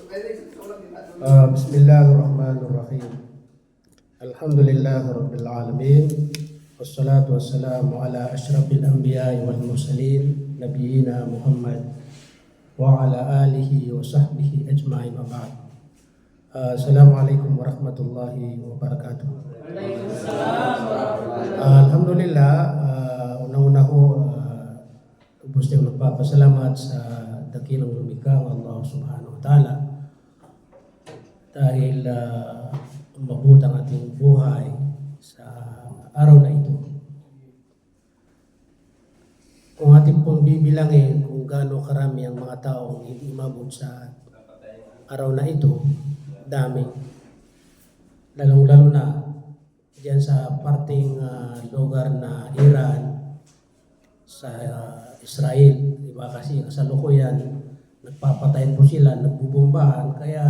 Bismillahirrahmanirrahim. Alhamdulillahi Rabbil Alamin. Wassalatu wassalamu ala ashrafil anbiya'i wal mursalin Nabiyina Muhammad wa ala alihi wa sahbihi ajma'in wa ba'd. Assalamualaikum warahmatullahi wabarakatuh. Alhamdulillah, una-una ko ubos din magpapasalamat sa dakilang lumikha Allah subhanahu wa ta'ala dahil umabot ang ating buhay sa araw na ito. Kung ating pong bibilangin kung gaano karami ang mga taong umabot sa araw na ito, dami. Lalong-lalo na diyan sa parting lugar na Iran, sa Israel, di ba? Kasi kasalukuyan nagpapatayin po sila, nagbubumbahan, kaya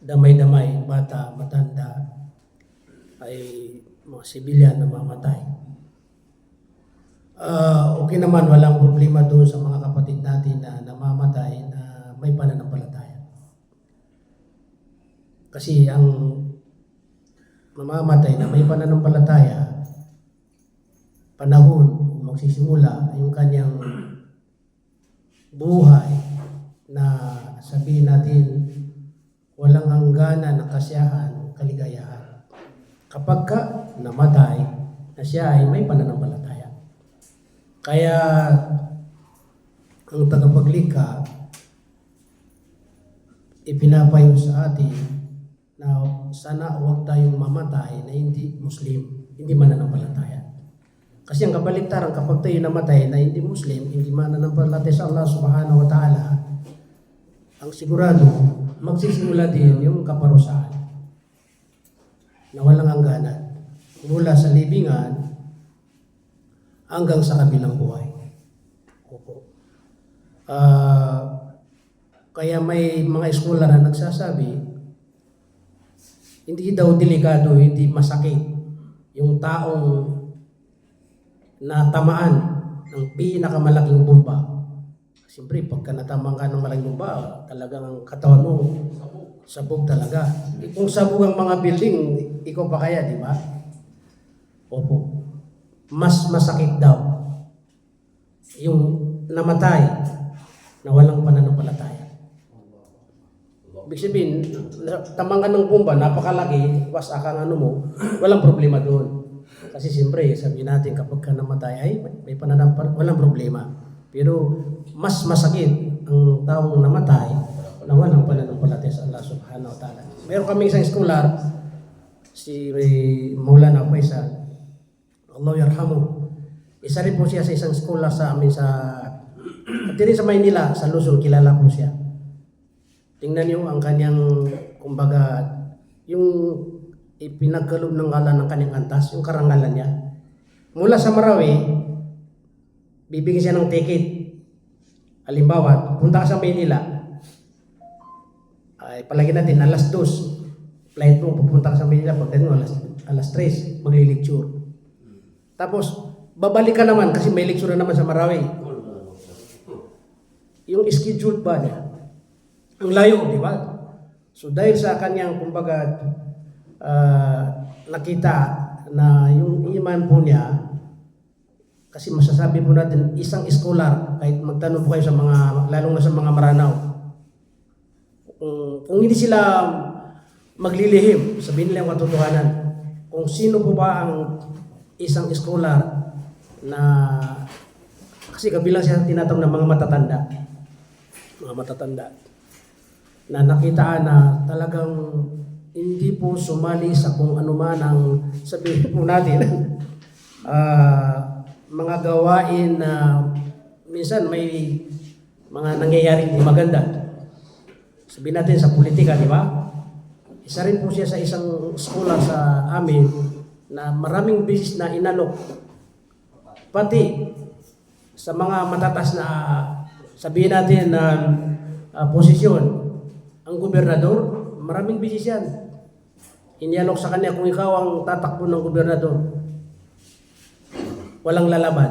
damay-damay, bata, matanda, ay mga sibilyan na mamatay. Okay naman, walang problema doon sa mga kapatid natin na namamatay na may pananampalataya. Kasi ang mamamatay na may pananampalataya, panahon magsisimula yung kanyang buhay na sabihin natin walang hangganan na kasiyahan, kaligayahan. Kapag ka namatay na siya ay may pananampalataya. Kaya ang tagapaglikha ipinapayo sa atin na sana huwag tayong mamatay na hindi Muslim, hindi mananampalataya. Kasi ang kabaligtaran kapag tayo namatay na hindi Muslim, hindi mananampalataya sa Allah subhanahu wa ta'ala, ang sigurado, magsisimula din yung kaparusahan na walang hangganan mula sa libingan hanggang sa kabilang buhay. Kaya may mga eskolar na nagsasabi, hindi daw delikado, hindi masakit yung taong natamaan ng pinakamalaking bomba. Siyempre, pagka natamaan ka ng malaking bomba, talagang ang katawan mo, sabog talaga. Kung sabog ang mga building, ikaw pa kaya, di ba? Opo. Mas masakit daw yung namatay na walang pananampalataya. Ibig sabihin, tamang ka ng bomba, napakalaki, wasak ang ano mo, walang problema doon. Kasi siyempre, sabihin natin kapag ka namatay ay may pananampalataya, walang problema. Pero mas masakit ang taong namatay na walang pananampalataya sa Allah subhanahu wa ta'ala. Meron kami isang scholar, si Maulana Faisal, Allah yarhamu. Isa rin po siya sa isang scholar sa amin at rin sa Maynila, sa Luzon, kilala po siya. Tingnan niyo ang kanyang, kumbaga, yung ipinagkaloob ng ngalan ng kanyang antas, yung karangalan niya. Mula sa Marawi, bibigyan siya ng ticket. Halimbawa, punta ka sa Maynila, ay palagi natin alas 2, flight mo, pupunta ka sa Maynila, pagdating mo alas 3, magli-lecture. Tapos, babalik ka naman kasi may lecture na naman sa Marawi. Yung schedule ba niya? Ang layo, di ba? So dahil sa kanyang, kumbaga, nakita na yung iman po niya, kasi masasabi po natin, isang scholar, kahit magtanong po kayo sa mga, lalong na sa mga Maranao, kung hindi sila maglilihim, sabihin nila yung katotohanan, kung sino po ba ang isang scholar na, kasi kabilang siya tinatawag ng mga matatanda, na nakitaan na talagang hindi po sumali sa kung ano man ang sabihin po natin, mga gawain na minsan may mga nangyayaring di maganda. Sabihin natin sa politika, di ba? Isa rin po siya sa isang scholar sa amin na maraming beses na inalok. Pati sa mga matatas na sabihin natin na posisyon, ang gobernador, maraming beses yan. Inialok sa kanya kung ikaw ang tatakbo ng gobernador, walang lalaban.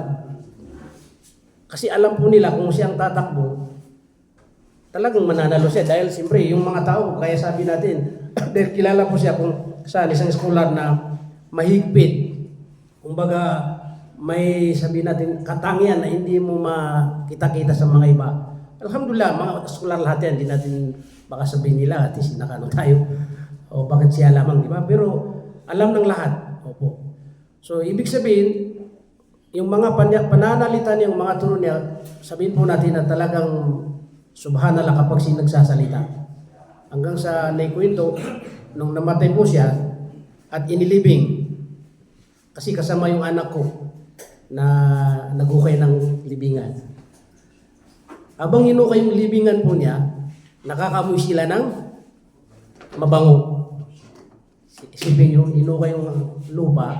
Kasi alam po nila kung siyang tatakbo, talagang mananalo siya dahil siyempre yung mga tao, kaya sabi natin, dahil kilala po siya kung saan isang scholar na mahigpit. Kumbaga, may sabi natin katangian na hindi mo makita-kita sa mga iba. Alhamdulillah, mga scholar lahat yan, hindi natin baka sabihin nila at sinakano tayo o bakit siya lamang, di ba? Pero alam ng lahat. Opo. So, ibig sabihin, yung mga pananalita niya, yung mga turo niya, sabihin po natin na talagang subhanallah kapag siya nagsasalita. Hanggang sa naikwento, nung namatay po siya at inilibing, kasi kasama yung anak ko na nagukay ng libingan. Habang hinukay yung libingan po niya, nakakamoy sila ng mabango. Isipin nyo, hinukay yung lupa,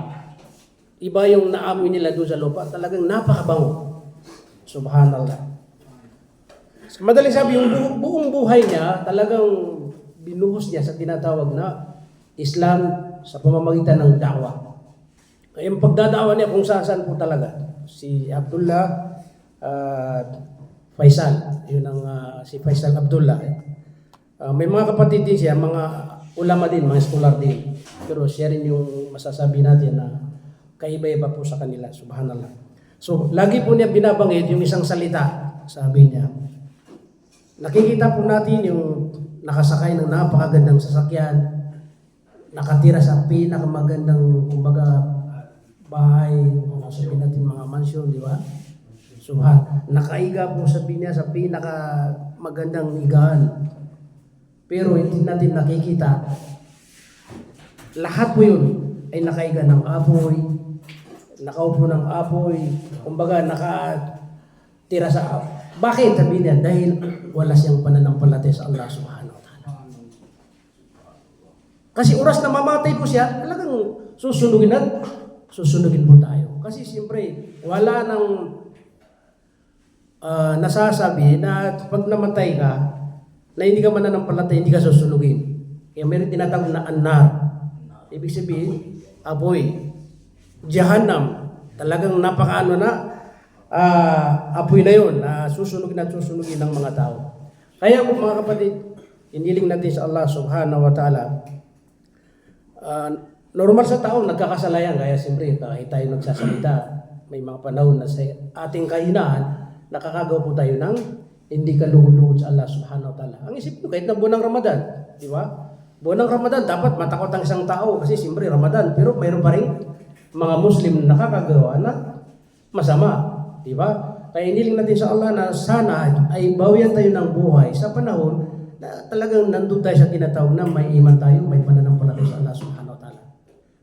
iba yung naamoy nila doon sa lupa, talagang napakabango. Subhanallah. Madaling sabi, yung buong buhay niya, talagang binuhos niya sa tinatawag na Islam sa pamamagitan ng da'wah. Kaya yung pagdadawa niya kung saan po talaga. Si Abdullah Faisal, yun ang si Faisal Abdullah. May mga kapatid din siya, mga ulama din, mga scholar din. Pero siya rin yung masasabi natin na kaiba-iba po sa kanila, subhanallah. So, lagi po niya binabanggit yung isang salita, sabi niya. Nakikita po natin yung nakasakay ng napakagandang sasakyan, nakatira sa pinakamagandang, kumbaga, bahay, sabihin natin mga mansyon, di ba? Nakaiga po sabi niya sa pinakamagandang higaan. Pero hindi natin nakikita. Lahat po yun ay nakaiga ng apoy, nakaupo ng apoy, kumbaga nakatira sa apoy. Bakit? Sabi niya, dahil wala siyang pananampalataya sa Allah subhanahu wa ta'ala. Kasi oras na mamatay po siya, talagang susunugin po tayo. Kasi siyempre, wala nang nasasabi na pag namatay ka, na hindi ka mananampalataya, hindi ka susunugin. Kaya meron tinatawag na annar. Ibig sabihin, apoy. Jahannam. Talagang napakaano na, apoy na yun, susunugin at susunugin ng mga tao. Kaya po mga kapatid, iniling natin sa Allah subhanahu wa ta'ala, normal sa tao, nagkakasalayan. Kaya siyempre, kahit tayo nagsasalita, may mga panahon na sa ating kahinaan, nakakagawa po tayo ng hindi kalugod-lugod sa Allah subhanahu wa ta'ala. Ang isip ko, kahit na buwan ng Ramadan, di ba? Buwan ng Ramadan, dapat matakot ang isang tao kasi siyempre Ramadan, pero mayroon pa rin mga Muslim na nakakagawa na masama. Di ba? Kaya iniling natin sa Allah na sana ay bawian tayo ng buhay sa panahon na talagang nandun tayo sa tinatawag na may iman tayo, may pananampalataya sa Allah subhanahu wa ta'ala.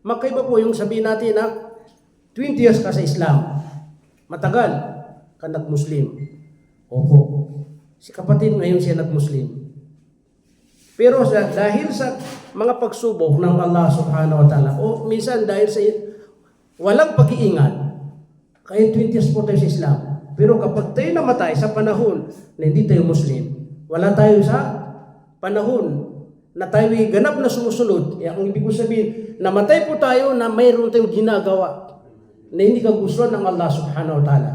Magkaiba po yung sabihin natin na 20 years ka sa Islam, matagal ka nag-Muslim. Opo. Si kapatid ngayon siya nag-Muslim. Pero dahil sa mga pagsubok ng Allah subhanahu wa ta'ala, o minsan dahil sa walang pag-iingat, kahit 20 years po tayo sa Islam. Pero kapag tayo namatay sa panahon na hindi tayo Muslim, wala tayo sa panahon na tayo ganap na sumusunod. Ang ibig ko sabihin, namatay po tayo na mayroon tayong ginagawa na hindi kagustuhan ng Allah subhanahu wa ta'ala.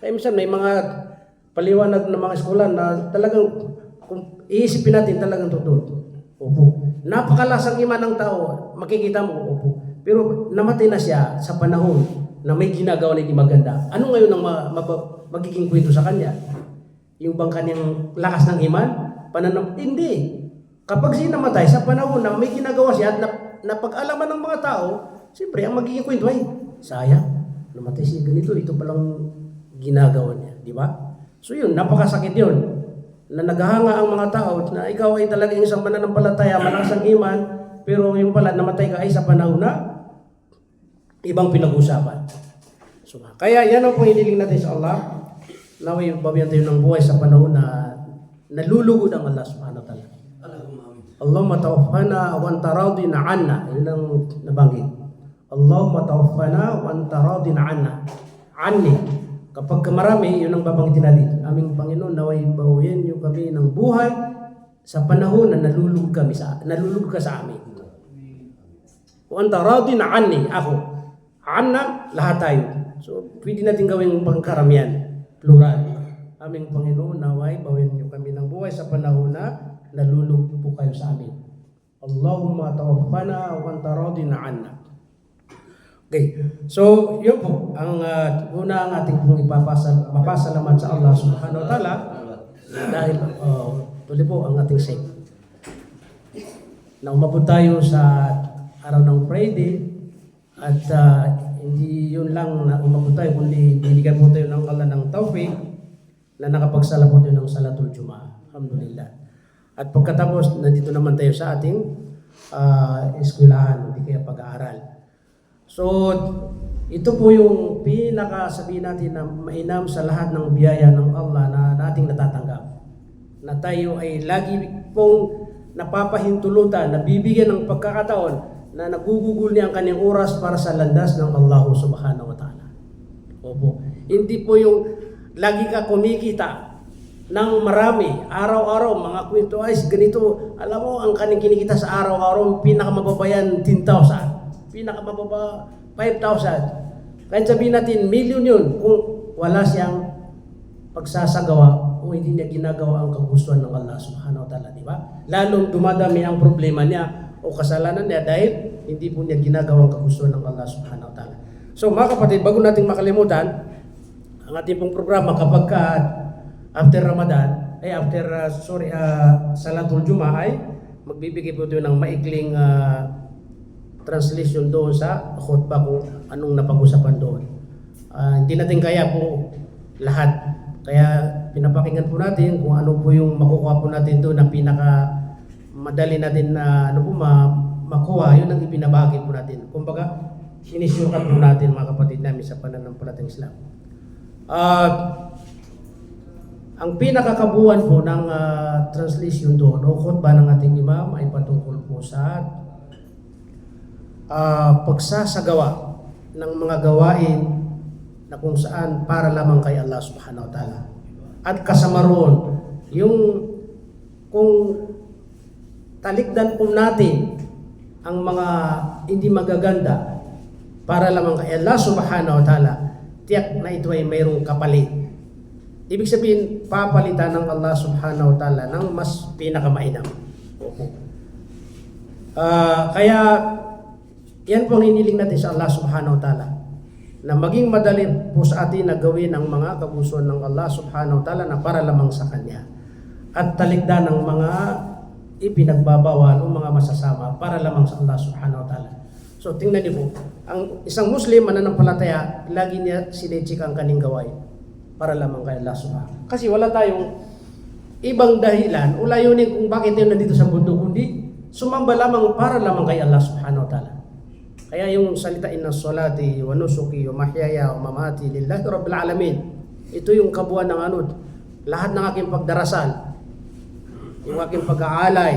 Kaya minsan may mga paliwanag ng mga eskolan na talagang kung iisipin natin talagang totoo. Opo. Napakalasang iman ng tao, makikita mo, opo. Pero namatay na siya sa panahon na may ginagawa na hindi maganda. Ano ngayon ang magiging kwento sa kanya? Yung bang kanyang lakas ng iman? Hindi. Kapag siya namatay sa panahon na may ginagawa siya at napag-alaman ng mga tao, siyempre ang magiging kwento ay, sayang, namatay siya ganito, ito palang ginagawa niya. Di ba? So yun, napakasakit yun. Na naghahanga ang mga tao na ikaw ay talagang isang mananampalataya, malakas ang iman, pero yung pala namatay ka ay sa panahon na ibang pinag-usapan. So, kaya yan ang hiniling natin sa Allah. Naway bawian tayo ng buhay sa panahon na nalulugod ang Allah subhanahu wa ta'ala. Allahumma tawaffana wa anta radin 'anna. Yun ang nabanggit. Allahumma tawaffana wa anta radin 'anna. Anni. Kapag marami, yun ang babanggitin natin. Aming Panginoon, naway bawian niyo kami ng buhay sa panahon na nalulugod ka sa amin. Wa anta radin 'anni. Ako. Anna, lahat tayo. So, pwede natin gawing pangkaramihan, plural. Aming Panginoon, naway bawin niyo kami ng buhay sa panahon na nalulug po kayo sa amin. Allahumma tawaffana wa anta radin 'anna. Okay. So, yun po ang una ang ating pong mapasalamat sa Allah Subhanahu wa Ta'ala dahil tuloy po ang ating sake. Na umabot tayo sa araw ng Friday at hindi yun lang na umabot tayo kundi binigyan po tayo ng Allah ng tawfiq na nakapagsala po tayo ng Salatul Juma'a. Alhamdulillah. At pagkatapos, nandito naman tayo sa ating eskwelahan, hindi kaya pag-aaral. So, ito po yung pinakasabihin natin na mainam sa lahat ng biyaya ng Allah na nating natatanggap. Na tayo ay lagi pong napapahintulutan, nabibigyan ng pagkakataon na nagugugol niya ang kanyang oras para sa landas ng Allah Subhanahu wa Ta'ala. Opo. Hindi po yung lagi ka kumikita ng marami, araw-araw, mga kwento ay ganito. Alam mo, ang kanyang kinikita sa araw-araw, pinakamababayan 10,000, pinakamababa 5,000. Kahit sabihin natin, million yun kung wala siyang pagsasagawa o hindi niya ginagawa ang kagustuhan ng Allah Subhanahu wa Ta'ala, di ba? Lalong dumadami ang problema niya o kasalanan niya dahil hindi po niya ginagawa ang kagustuhan ng Allah Subhanahu wa Ta'ala. So mga kapatid, bago natin makalimutan, ang ating pong programa kapag after Ramadan, Salatul Juma'a ay magbibigay po ito ng maikling translation doon sa khutbah kung anong napag-usapan doon. Hindi natin kaya po lahat. Kaya pinapakinggan po natin kung ano po yung makukuha po natin doon na pinaka madali natin na makuha, yun ang ibinabahagi po natin. Kumbaga, sinisukat po natin mga kapatid namin sa pananampalatayang Islam. Ang pinakakabuuan po ng translation doon o khutbah ng ating imam ay patungkol po sa pagsasagawa ng mga gawain na kung saan para lamang kay Allah Subhanahu wa Ta'ala. At kasama roon, yung kung talikdan po natin ang mga hindi magaganda para lamang kay Allah Subhanahu wa Ta'ala, tiyak na ito ay mayroong kapalit. Ibig sabihin, papalitan ng Allah Subhanahu wa Ta'ala ng mas pinakamainam. Kaya, yan po ang hiniling natin sa Allah Subhanahu wa Ta'ala, na maging madali po sa atin na gawin ang mga kagustuhan ng Allah Subhanahu wa Ta'ala na para lamang sa Kanya. At talikdan ng mga ipinagbabawal o mga masasama para lamang sa Allah Subhanahu wa Ta'ala. So tingnan niyo po, ang isang Muslim mananampalataya, lagi niya sinechik ang kaning gawain para lamang kay Allah Subhanahu. Kasi wala tayong ibang dahilan o layunin kung bakit tayo nandito sa mundo, kundi sumamba lamang para lamang kay Allah Subhanahu wa Ta'ala. Kaya yung salita inna salati wa nusuki wa mahyaya wa mamati lillahi rabbil alamin, ito yung kabuuan ng lahat ng aking pagdarasal, yung aking pag-aalay,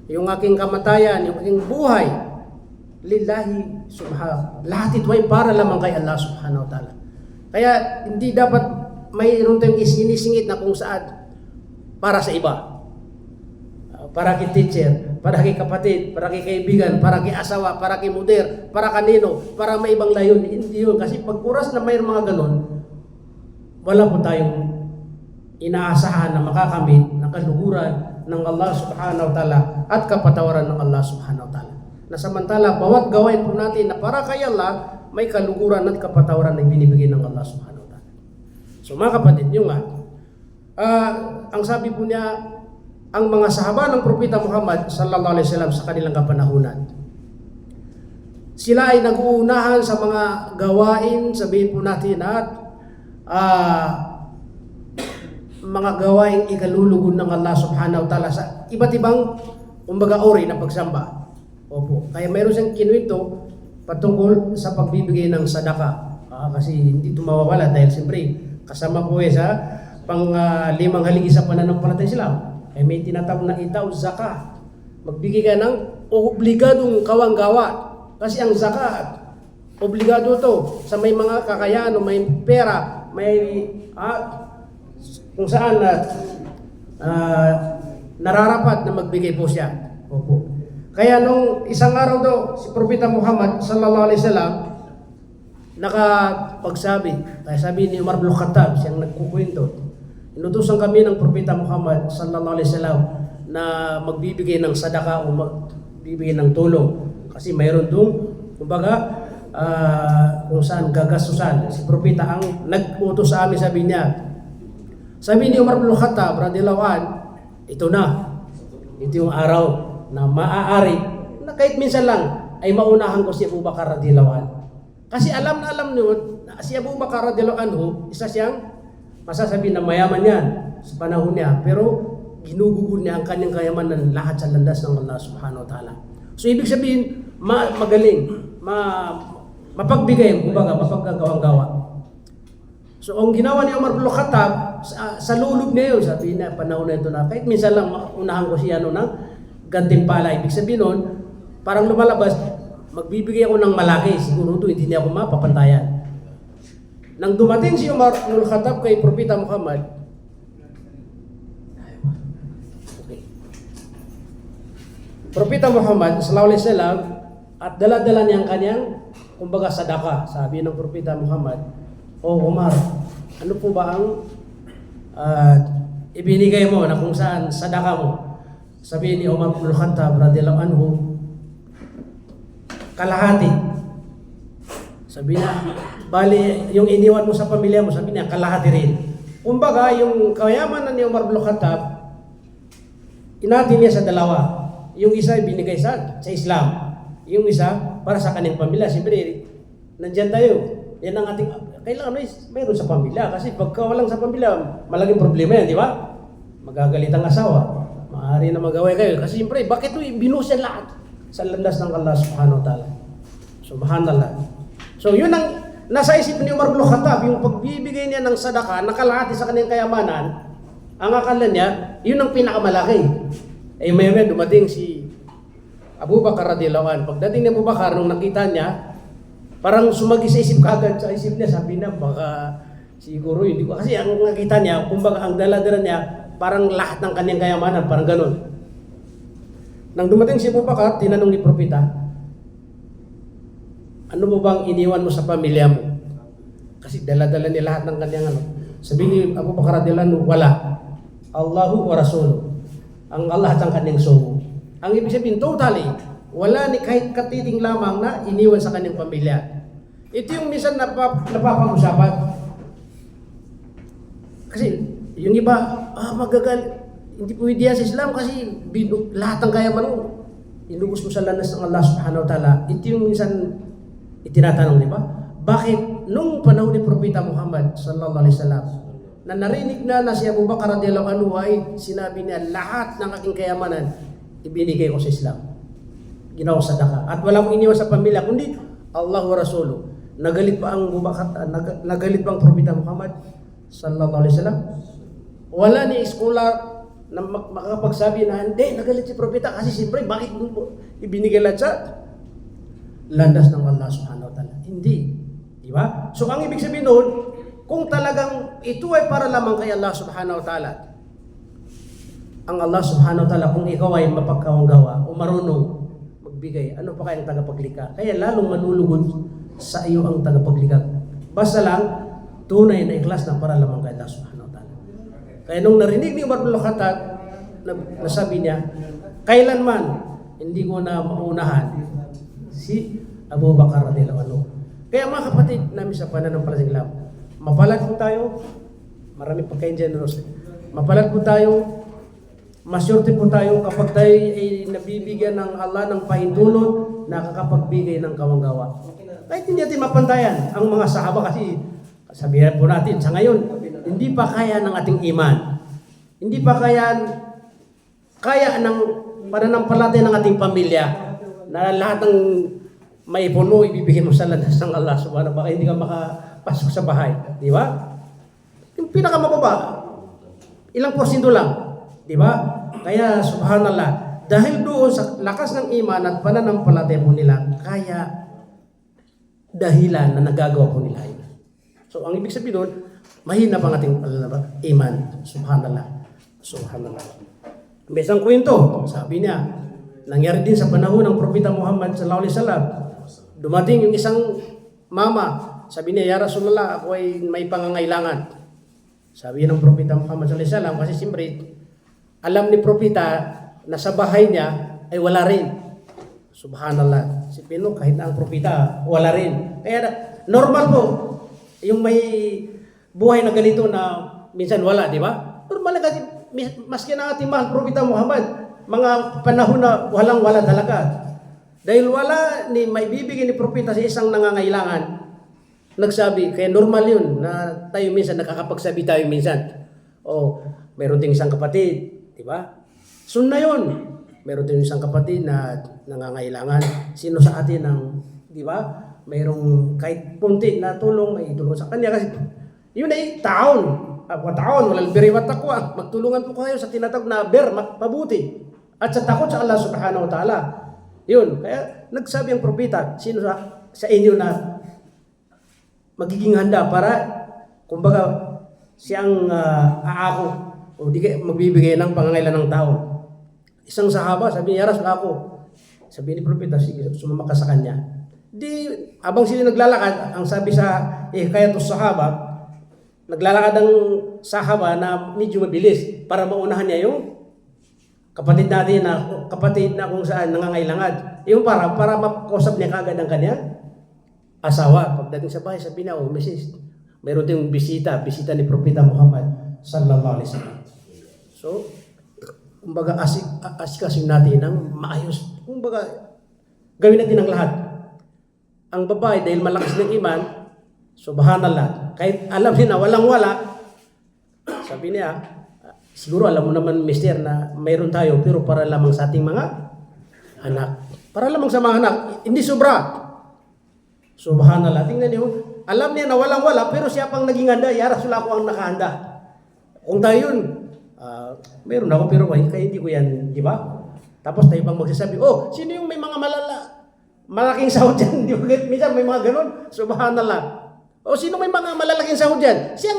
yung aking kamatayan, yung aking buhay, lillahi subhanahu. Lahat ito ay para lamang kay Allah Subhanahu wa Ta'ala. Kaya hindi dapat mayroon tayong isinisingit na kung saan para sa iba. Para kay teacher, para kay kapatid, para kay kaibigan, para kay asawa, para kay muder, para kanino, para may ibang layon. Hindi yun. Kasi pag oras na mayroon mga ganon, wala po tayong inaasahan na makakamit ng kaluhuran ng Allah Subhanahu wa Ta'ala at kapatawaran ng Allah Subhanahu wa Ta'ala. Na samantala, bawat gawain po natin na para kay Allah, may kaluhuran at kapatawaran na binibigay ng Allah Subhanahu wa Ta'ala. So mga kapatid, yung ang sabi po niya, ang mga sahaba ng Propeta Muhammad sallallahu alaihi wasallam sa kanilang kapanahunan, sila ay nag-uunahan sa mga gawain, sabihin po natin at mga gawain ikalulugod ng Allah Subhanahu wa Ta'ala sa iba't ibang kumbaga uri ng pagsamba. Opo. Kaya mayroon siyang kinuwento patungkol sa pagbibigay ng sadaka. Kasi hindi ito mawawala dahil siyempre kasama po sa limang haligi sa pananampalatayang Islam. Ay may tinatawag na itaw zakah. Magbigay ka ng obligadong kawanggawa. Kasi ang zakat, obligado to sa may mga kakayahan o may pera, may kung saan nararapat na magbigay po siya. Opo. Kaya nung isang araw daw, si Propeta Muhammad sallallahu alaihi wasallam nakapagsabi, kaya sabi ni Umar bin Khattab, siyang nagkukwento, inutusan kami ng Propeta Muhammad sallallahu alaihi wasallam na magbibigay ng sadaka o magbibigay ng tulong. Kasi mayroon doon, kumbaga, kung saan gagastusan. Si Propeta ang nag-utos sa amin, sabi ni Umar bin Khattab radhiyallahu anhu, ito yung araw na maaari na kahit minsan lang ay maunahan ko si Abu Bakar radhiyallahu anhu. Kasi alam niyo na si Abu Bakar radhiyallahu anhu, isa siyang masasabi na mayaman yan sa panahon niya, pero ginugugol niya ang kanyang kayamanan lahat sa landas ng Allah subhanahu wa ta'ala. So ibig sabihin, magaling, mapagbigay, kumbaga, mapaggagawang-gawa. So ang ginawa ni Umar bin Khattab, sa lulog niya yun, sabi niya, panahon na ito na, kahit minsan lang unahan ko siya ng gantimpala. Ibig sabihin nun, parang lumalabas, magbibigay ako ng malaki, siguro ito, hindi niya ako mapapantayan. Nang dumating si Umar bin Khattab kay Propeta Muhammad, Propeta Muhammad sallallahu alaihi wasallam, at dala-dala niya ang kanyang, kumbaga, sadaka. Sabi ng Propeta Muhammad, "O Umar, ano po ba ang ibinigay mo na kung saan sadaka mo?" Sabi ni Umar bin Khattab radhiyallahu anhu, "Kalahati." Sabi niya, bali, yung iniwan mo sa pamilya mo, sabi niya, kalahati rin. Kumbaga, yung kayamanan ni Umar bin Khattab, inati niya sa dalawa. Yung isa binigay sa Islam. Yung isa para sa kanyang pamilya. Siyempre, nandyan tayo. Yan ang ating, kailangan mayroon sa pamilya. Kasi pagka walang sa pamilya, malaking problema yan, di ba? Magagalit ang asawa. Maaari na mag-away kayo. Kasi siyempre, bakit ito binuhos yan lahat sa landas ng Allah subhanahu wa ta'ala. Subhanallah. So yun ang nasa isip ni Umar bin Khattab, yung pagbibigay niya ng sadaka, nakalahati sa kanyang kayamanan, ang akala niya, yun ang pinakamalaki. Eh may dumating si Abu Bakar radhiyallahu anhu. Pagdating ni Abu Bakar, nung nakita niya, parang sumagi sa isip kagad, sa isip niya, sabi na, baka siguro, hindi ko, kasi ang nakita niya, kumbaga ang dala-dala niya, parang lahat ng kanyang kayamanan, parang ganun. Nang dumating si Abu Bakar, tinanong ni Propeta, ano mo bang iniwan mo sa pamilya mo? Kasi dala-dala niya lahat ng kanyang ano. Sabi ni Abu Bakar radhiyallahu anhu, wala. Allahu wa Rasuluhu. Ang Allah at ang kanyang sugo. Ang ibig sabihin, totally, wala ni kahit katiting lamang na iniwan sa kanyang pamilya. Ito yung minsan napapag-usapan. Kasi yung iba, hindi pwede yan sa Islam kasi lahat ng kaya mo, inubos mo sa landas ng Allah subhanahu wa ta'ala. Ito yung minsan itinatanong, di ba? Bakit nung panahon ni Propeta Muhammad sallallahu alaihi wasallam, na narinig na si Abu Bakar radhiyallahu anhu ay sinabi niya, lahat ng aking kayamanan ibinigay ko sa Islam. Ginawa sadaka. At walang iniwan sa pamilya, kundi Allah wa Rasuluhu. Nagalit pa ang nagalit pa ang Propeta Muhammad sallallahu alaihi wasallam. Wala ni scholar na makakapagsabi na hindi, nagalit si Propeta kasi siyempre bakit ibinigay lahat sa landas ng Allah subhanahu wa ta'ala. Hindi. Di ba? So ang ibig sabihin noon, kung talagang ito ay para lamang kay Allah subhanahu wa ta'ala, ang Allah subhanahu wa ta'ala, kung ikaw ay mapagkawanggawa o marunong magbigay, ano pa kayang tagapaglikha? Kaya lalong manulugod sa iyo ang tagapaglikha. Basta lang, tunay na ikhlas na para lamang kay Allah subhanahu wa ta'ala. Kaya nung narinig ni Umar bin Khattab, nasabi niya, kailanman hindi ko na maunahan si Abu Bakar radhiyallahu anhu. Kaya mga kapatid namin sa pananampalatayang Islam, mapalad po tayo, marami pa kayong generous. Mapalad po tayo, masyurte po tayo kapag tayo ay nabibigyan ng Allah ng pahintulot, nakakapagbigay ng kawanggawa. Kahit hindi natin mapantayan ang mga sahaba kasi, sabihan po natin, sa ngayon, hindi pa kaya ng ating iman. Hindi pa kaya ng pananampalataya ng ating pamilya na lahat ng maipuno, ibibigay mo sa landas ng Allah subhanahu wa ta'ala, baka hindi ka makapasok sa bahay. Di ba? Yung pinakamababa, ilang porsyento lang. Di ba? Kaya subhanallah, dahil doon sa lakas ng iman at pananampalataya po nila, kaya dahilan na nagagawa po nila yun. So ang ibig sabihin doon, mahina pang ating iman. Subhanallah. Subhanallah. May isang kwento, sabi niya, nangyari din sa panahon ng Propeta Muhammad sallallahu alaihi wasallam. Dumating yung isang mama, sabi niya, "Ya Rasulullah, ako ay may pangangailangan." Sabi ng Propeta Muhammad sallallahu alaihi wasallam, kasi siyempre, alam ni Propeta na sa bahay niya ay wala rin. Subhanallah. Si Pino, kahit na ang Propeta, wala rin. Kaya normal po, yung may buhay na ganito na minsan wala, di ba? Normal na kasi, maski na ating mahal Propeta Muhammad, mga panahon na walang-wala talaga. Dahil wala ni may bibigyan ni Propeta sa isang nangangailangan, nagsabi, kaya normal yun na tayo minsan, nakakapagsabi tayo minsan. O, meron ding isang kapatid, di ba? Sunna yun. Meron din isang kapatid na nangangailangan. Sino sa atin ang, di ba? Mayroong kahit punti na tulong, may tulong sa kanya. Kasi yun ay taon. Taon, walang biriwat takwa. Magtulungan po kayo sa tinatawag na mabuti. At sa takot sa Allah subhanahu wa ta'ala. Yun. Kaya nagsabi ang propeta, sino sa inyo na magiging handa para, kumbaga, siyang aako o di magbibigay ng pangangailan ng tao. Isang sahaba, sabi niya, Rasul ako. Sabi ni Propeta, sige, sumama ka sa kanya. Di, abang sila naglalakad, ang sabi sa kaya to sahaba, naglalakad ang sahaba na medyo mabilis para maunahan niya yung kapatid natin na kung saan nangangailangan. Yung para makausap niya kagad ang kanya asawa. Pagdating sa bahay, sabi niya, oh, Mrs., mayroon tayong bisita ni Propeta Muhammad sallallahu alaihi wasallam. So, kumbaga asikasin natin ng maayos. Kumbaga, gawin natin ang lahat. Ang babae, dahil malakas ng iman, subhanallah, kahit alam niya na walang-wala, sabi niya, siguro alam mo naman, mister, na mayroon tayo, pero para lamang sa ating mga anak. Para lamang sa mga anak, hindi sobra. Subhanallah, tingnan niyo, alam niya na walang-wala, pero siya pang naging handa, ya Rasul ako ang nakahanda. Kung tayo yun, meron ako pero kaya hindi ko yan, di ba? Tapos tayo pang magsasabi, oh, sino yung may mga malaking sahod dyan? Di ba? Minsan may mga ganun. Subhanallah. O sino may mga malalaking sahod dyan? Siyang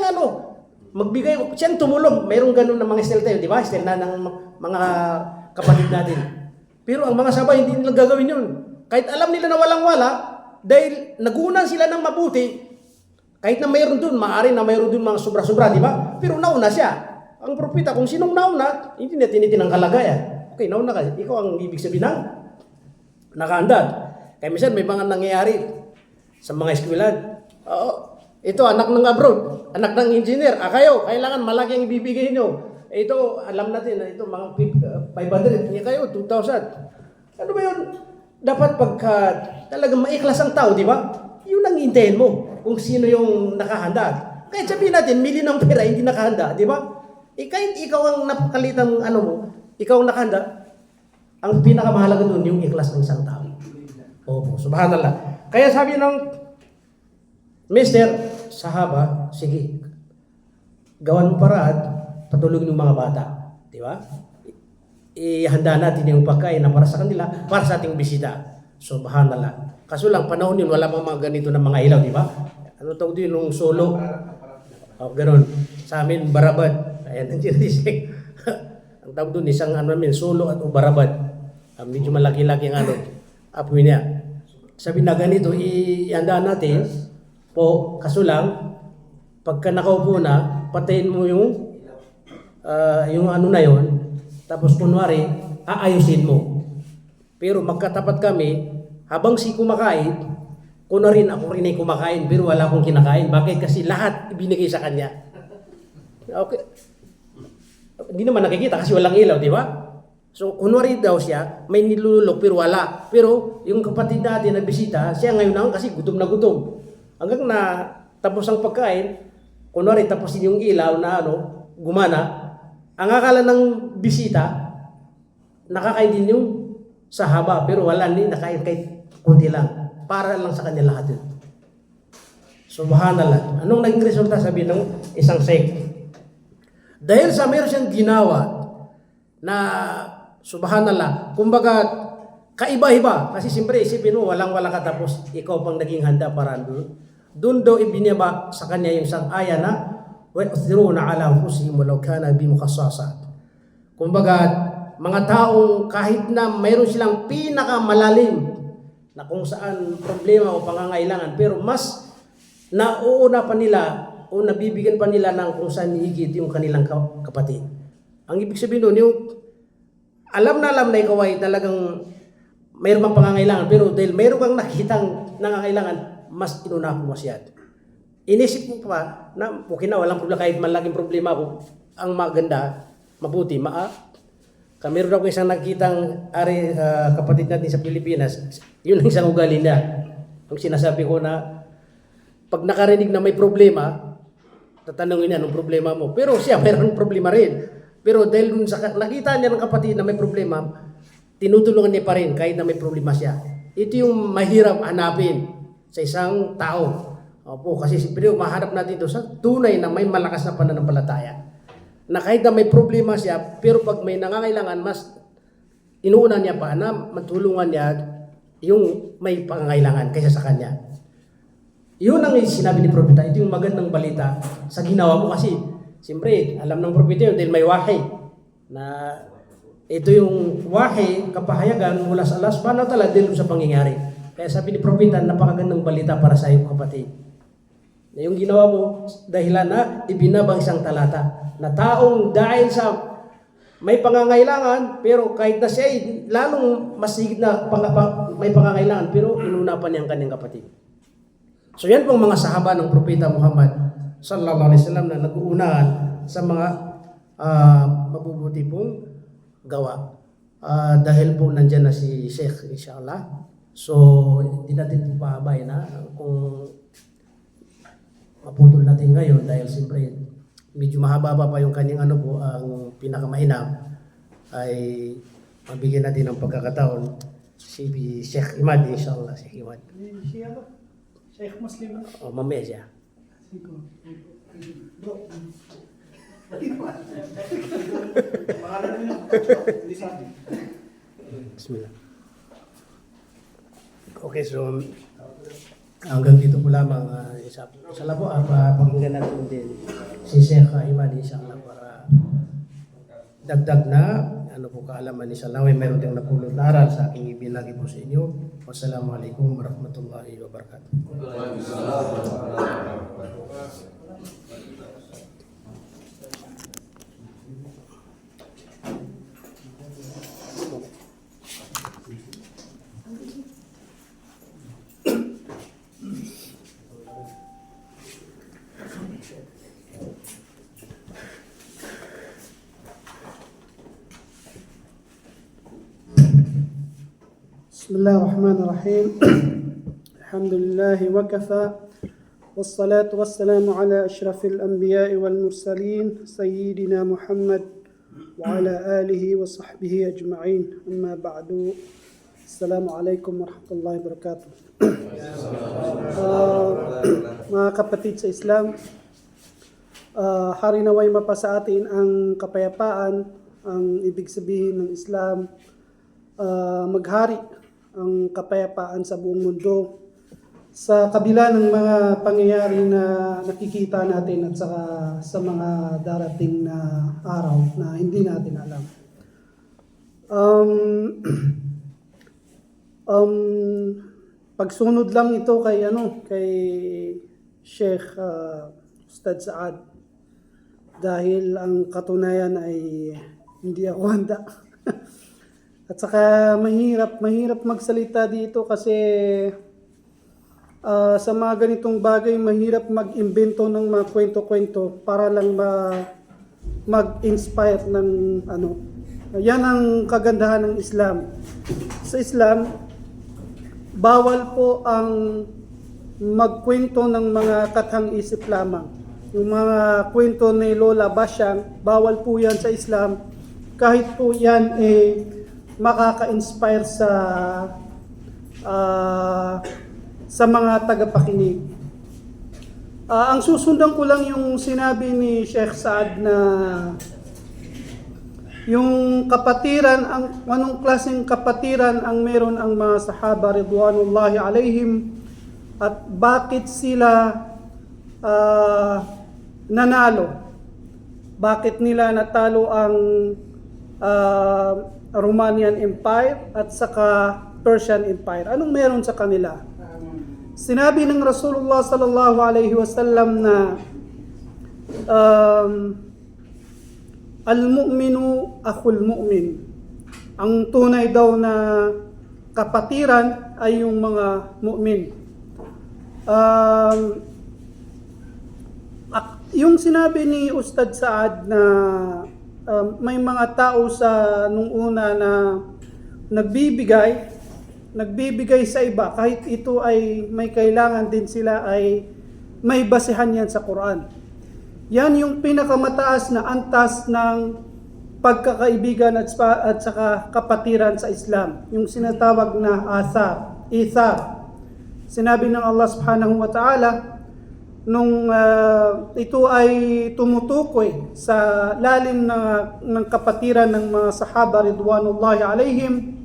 magbigay, siyang tumulong. Mayroong ganun ng mga style tayo, di ba? Style na ng mga kapatid natin. Pero ang mga sabay, hindi nila gagawin yun. Kahit alam nila na walang-wala, dahil nagunan sila ng mabuti, kahit na mayroon dun, maaari na mayroon dun mga sobra-sobra, di ba? Pero nauna siya. Ang propeta, kung sinong nauna, hindi na tinitin ang kalagayan. Okay, nauna ka. Ikaw ang ibig sabihin ng nakahanda. Kaya minsan may mga nangyayari sa mga eskwelahan. Ito, anak ng abroad, anak ng engineer. Kayo, kailangan malaki ang ibibigay nyo. Ito, alam natin na ito, mga 500. Hindi kayo, 2,000. Ano ba yun? Dapat pagka talagang maikhlas ang tao, di ba? Yun ang hintayin mo kung sino yung nakahanda. Kahit sabihin natin, mili ng pera, hindi nakahanda, di ba? Kahit ikaw ang napakalitang mo, ikaw ang nakahanda, ang pinakamahalaga doon yung ikhlas ng isang tao. Opo, subhanallah. Kaya sabi ng Mr. Sahaba, sige, gawan mo paraan, patulogin yung mga bata. Di ba? Ihanda natin yung pagkain na para sa kanila, para sa ating bisita. Subhanallah. Kaso lang, panahon yun, wala pang mga ganito na mga ilaw, di ba? Ano tawag din yung solo? Ganun. Sa amin, barabad. Ayan, nandiyan. Ang tawag doon, isang namin, solo at barabad. Medyo malaki-laki ang apoy niya. Sabi na ganito, ihanda natin po, kaso lang, pagka nakaupo na, patayin mo yung na yon, tapos kunwari, aayusin mo. Pero magkatapat kami, habang si kumakain, kunwari ako rin ay kumakain, pero wala akong kinakain. Bakit? Kasi lahat ibinigay sa kanya. Okay. Hindi naman nakikita kasi walang ilaw, di ba? So, kunwari daw siya, may nilululok pero wala. Pero yung kapatid natin na bisita, siya ngayon na kasi gutom na gutom. Hanggang na tapos ang pagkain, kunwari tapos yung ilaw na gumana, ang akala ng bisita, nakakain din yung sahaba, pero wala din, nakain kahit kunti lang. Para lang sa kanya lahat yun. Subhanallah. Anong naging resulta, sabi ng isang sheikh? Dahil sa meron siyang ginawa na subhanallah, kumbaga kaiba-iba. Kasi siyempre isipin mo, walang-wala ka tapos ikaw pang naging handa para doon. Doon daw ibinaba sa kanya yung isang aya na وَيُؤْثِرُونَ عَلَى أَنفُسِهِمْ وَلَوْ كَانَ بِهِمْ خَصَاصَةٌ. Kumbaga, mga taong kahit na mayroon silang pinakamalalim na kung saan problema o pangangailangan, pero mas nauuna pa nila o nabibigyan pa nila ng kung saan higit yung kanilang kapatid. Ang ibig sabihin doon, yung alam na ikaw ay talagang mayroon bang pangangailangan, pero dahil mayroon kang nakitang nangangailangan, mas inuna mo siya. Inisip ko pa na okay na, walang problema, kahit malaking problema ko, ang maganda, mabuti, meron ako isang nakitang kapatid natin sa Pilipinas, yun ang isang ugali niya. Yung sinasabi ko na, pag nakarinig na may problema, tatanungin niya anong problema mo. Pero siya mayroon problema rin. Pero dahil dun sa nakita niya ng kapatid na may problema, tinutulungan niya pa rin kahit na may problema siya. Ito yung mahirap hanapin sa isang tao. Opo, kasi siyempre mahanap natin ito sa tunay na may malakas na pananampalataya. Na kahit na may problema siya, pero pag may nangangailangan, mas inuuna niya pa na matulungan niya yung may pangangailangan kaysa sa kanya. Yun ang sinabi ni Propeta. Ito yung magandang balita sa ginawa mo kasi siyempre, alam ng Propeta yun dahil may wahi na ito yung wahi, kapahayagan mula sa Allah subhanahu wa ta'ala dahil sa pangyayari. Kaya sabi ni Propeta, napakagandang balita para sa iyo kapatid. Na yung ginawa mo dahilan na ibinabang isang talata na taong dahil sa may pangangailangan pero kahit na siya ay lalong masigit na may pangangailangan pero inuna pa niya ang kanyang kapatid. So yan pong mga sahaba ng Propeta Muhammad sallallahu alaihi wasallam na nag-uunahan sa mga mabubuti pong gawa. Dahil po nandyan na si Sheikh inshallah. So hindi natin po pahabay na kung maputol natin ngayon dahil siyempre medyo mahaba pa yung kanyang ang pinakamainam ay mabigyan natin ng pagkakataon si Sheikh Imad inshallah. Sheikh Imad. Sheikh Muslim. Mamaya siya. Bismillah. Okay, so hanggang dito po lamang sa labo pakinggan natin din si Sheikh Imad inshallah para dagdag na po kaalaman inshallah ay mayroon ding napulot na aral sa aking ibinagi po sa inyo. Wassalamualaikum warahmatullahi wabarakatuh. بسم الله الرحمن الرحيم الحمد لله وكفى والصلاة والسلام على أشرف الأنبياء والمرسلين سيدنا محمد وعلى آله وصحبه أجمعين أما بعد السلام عليكم ورحمة الله وبركاته. Mga kapatid sa Islam, hari naway mapasa atin ang kapayapaan. Ang ibig sabihin ng Islam, maghari ang kapayapaan sa buong mundo sa kabila ng mga pangyayari na nakikita natin at saka sa mga darating na araw na hindi natin alam. Pagsunod lang ito kay Sheikh Ustad Saad dahil ang katunayan ay hindi ako handa. At saka mahirap magsalita dito kasi sa mga ganitong bagay mahirap mag-imbento ng mga kwento-kwento para lang mag-inspire ng Yan ang kagandahan ng Islam. Sa Islam, bawal po ang magkwento ng mga kathang-isip lamang. Yung mga kwento ni Lola Basyang, bawal po yan sa Islam. Kahit po yan makaka-inspire sa mga tagapakinig. Ang susundan ko lang yung sinabi ni Sheikh Saad na yung kapatiran, anong klaseng kapatiran ang meron ang mga sahaba ridwanullahi alaihim at bakit sila nanalo? Bakit nila natalo ang Romanian Empire at saka Persian Empire? Anong meron sa kanila? Sinabi ng Rasulullah sallallahu alaihi wasallam na al-mu'minu akhul mu'min. Ang tunay daw na kapatiran ay yung mga mu'min. Yung sinabi ni Ustad Saad na may mga tao sa nung una na nagbibigay sa iba kahit ito ay may kailangan din sila, ay may basehan yan sa Quran. Yan yung pinakamataas na antas ng pagkakaibigan at saka kapatiran sa Islam, yung sinatawag na ithar. Sinabi ng Allah Subhanahu wa Ta'ala nung ito ay tumutukoy sa lalim ng kapatiran ng mga sahaba ridwanullahi alaihim,